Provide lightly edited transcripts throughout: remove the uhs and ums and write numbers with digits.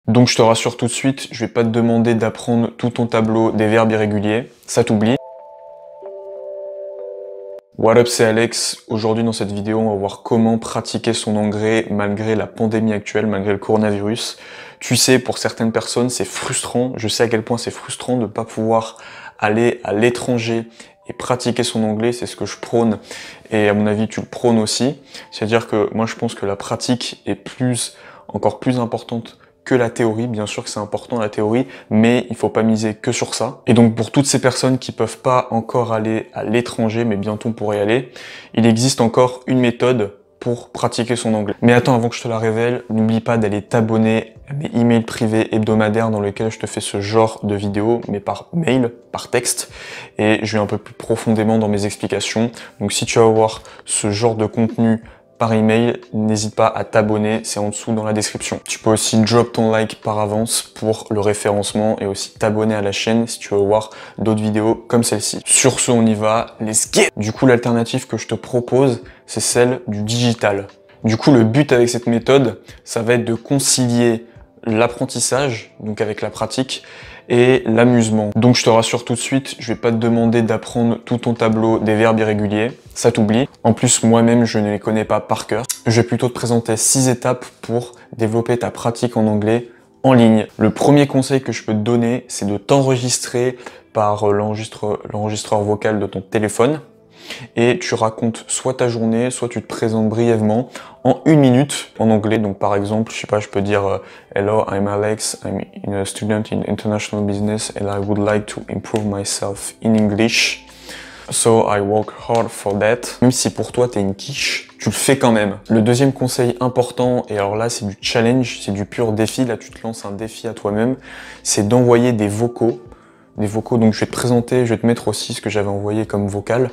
Donc je te rassure tout de suite, je vais pas te demander d'apprendre tout ton tableau des verbes irréguliers, ça t'oublie. What up, c'est Alex. Aujourd'hui dans cette vidéo, on va voir comment pratiquer son anglais malgré la pandémie actuelle, malgré le coronavirus. Tu sais, pour certaines personnes, c'est frustrant. Je sais à quel point c'est frustrant de ne pas pouvoir aller à l'étranger et pratiquer son anglais. C'est ce que je prône. Et à mon avis, tu le prônes aussi. C'est-à-dire que moi, je pense que la pratique est encore plus importante que la théorie. Bien sûr que c'est important la théorie, mais il faut pas miser que sur ça. Et donc pour toutes ces personnes qui peuvent pas encore aller à l'étranger, mais bientôt on pourrait y aller, il existe encore une méthode pour pratiquer son anglais. Mais attends, avant que je te la révèle, n'oublie pas d'aller t'abonner à mes emails privés hebdomadaires dans lesquels je te fais ce genre de vidéos, mais par mail, par texte, et je vais un peu plus profondément dans mes explications. Donc si tu vas voir ce genre de contenu par email, n'hésite pas à t'abonner, c'est en dessous dans la description. Tu peux aussi drop ton like par avance pour le référencement et aussi t'abonner à la chaîne si tu veux voir d'autres vidéos comme celle-ci. Sur ce, on y va, let's get! Du coup, l'alternative que je te propose, c'est celle du digital. Du coup, le but avec cette méthode, ça va être de concilier l'apprentissage, donc avec la pratique, et l'amusement. Donc je te rassure tout de suite, je vais pas te demander d'apprendre tout ton tableau des verbes irréguliers, ça t'oublie. En plus, moi-même, je ne les connais pas par cœur. Je vais plutôt te présenter 6 étapes pour développer ta pratique en anglais en ligne. Le premier conseil que je peux te donner, c'est de t'enregistrer par l'enregistreur vocal de ton téléphone. Et tu racontes soit ta journée, soit tu te présentes brièvement en 1 minute en anglais. Donc par exemple, je sais pas, je peux dire Hello, I'm Alex, I'm a student in international business and I would like to improve myself in English. So I work hard for that. Même si pour toi t'es une quiche, tu le fais quand même. Le deuxième conseil important, et alors là c'est du challenge, c'est du pur défi, là tu te lances un défi à toi-même, c'est d'envoyer des vocaux. Donc je vais te présenter, je vais te mettre aussi ce que j'avais envoyé comme vocal.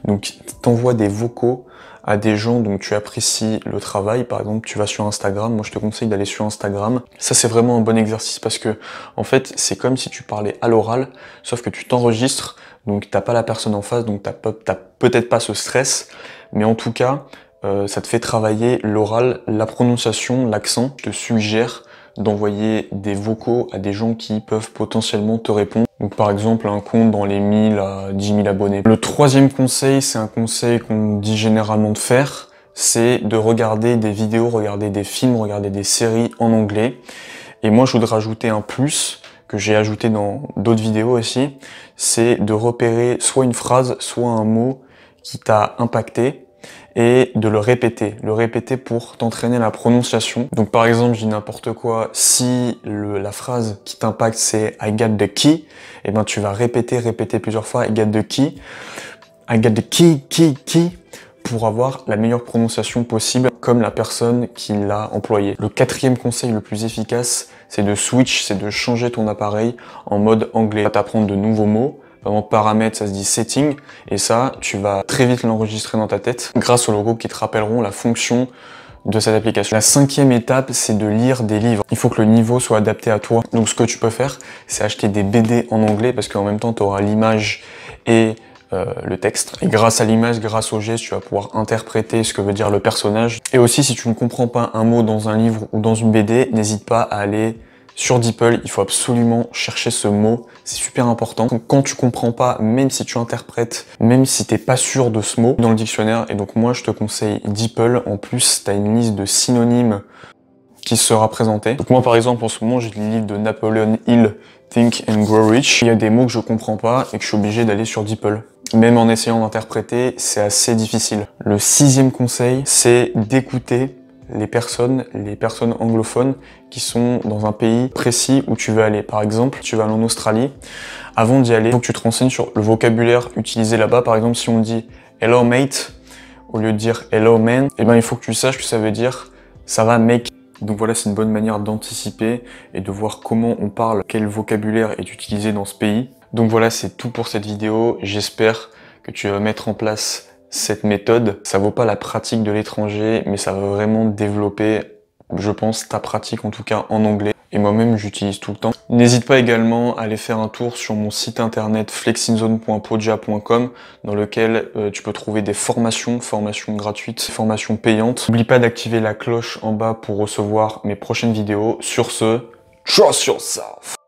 Donc t'envoies des vocaux à des gens dont tu apprécies le travail. Par exemple, tu vas sur Instagram, moi je te conseille d'aller sur Instagram. Ça c'est vraiment un bon exercice parce que en fait c'est comme si tu parlais à l'oral, sauf que tu t'enregistres, donc t'as pas la personne en face, donc t'as peut-être pas ce stress, mais en tout cas ça te fait travailler l'oral, la prononciation, l'accent. Je te suggère d'envoyer des vocaux à des gens qui peuvent potentiellement te répondre. Donc par exemple un compte dans les 1000 à 10 000 abonnés. Le troisième conseil, c'est un conseil qu'on dit généralement de faire, c'est de regarder des vidéos, regarder des films, regarder des séries en anglais. Et moi je voudrais rajouter un plus que j'ai ajouté dans d'autres vidéos aussi, c'est de repérer soit une phrase, soit un mot qui t'a impacté, et de le répéter pour t'entraîner la prononciation. Donc par exemple, je dis n'importe quoi, si la phrase qui t'impacte c'est I got the key, et ben tu vas répéter plusieurs fois I got the key, I got the key, pour avoir la meilleure prononciation possible comme la personne qui l'a employé. Le quatrième conseil le plus efficace, c'est de switch, c'est de changer ton appareil en mode anglais. Tu vas t'apprendre de nouveaux mots. Par exemple, paramètres, ça se dit setting, et ça, tu vas très vite l'enregistrer dans ta tête grâce aux logos qui te rappelleront la fonction de cette application. La cinquième étape, c'est de lire des livres. Il faut que le niveau soit adapté à toi. Donc ce que tu peux faire, c'est acheter des BD en anglais parce qu'en même temps, tu auras l'image et le texte. Et grâce à l'image, grâce au geste, tu vas pouvoir interpréter ce que veut dire le personnage. Et aussi, si tu ne comprends pas un mot dans un livre ou dans une BD, n'hésite pas à aller sur DeepL, il faut absolument chercher ce mot, c'est super important. Quand tu comprends pas, même si tu interprètes, même si t'es pas sûr de ce mot dans le dictionnaire, et donc moi je te conseille DeepL, en plus t'as une liste de synonymes qui sera présentée. Donc moi par exemple en ce moment j'ai le livre de Napoleon Hill, Think and Grow Rich. Il y a des mots que je comprends pas et que je suis obligé d'aller sur DeepL. Même en essayant d'interpréter, c'est assez difficile. Le sixième conseil, c'est d'écouter les personnes anglophones qui sont dans un pays précis où tu veux aller. Par exemple, tu vas aller en Australie. Avant d'y aller, il faut que tu te renseignes sur le vocabulaire utilisé là-bas. Par exemple, si on dit « hello mate », au lieu de dire « hello man », eh ben, il faut que tu saches que ça veut dire « ça va mec ». Donc voilà, c'est une bonne manière d'anticiper et de voir comment on parle, quel vocabulaire est utilisé dans ce pays. Donc voilà, c'est tout pour cette vidéo. J'espère que tu vas mettre en place cette méthode. Ça vaut pas la pratique de l'étranger, mais ça va vraiment développer, je pense, ta pratique en tout cas en anglais. Et moi-même, j'utilise tout le temps. N'hésite pas également à aller faire un tour sur mon site internet flexinzone.podia.com dans lequel tu peux trouver des formations gratuites, formations payantes. N'oublie pas d'activer la cloche en bas pour recevoir mes prochaines vidéos. Sur ce, Trust yourself.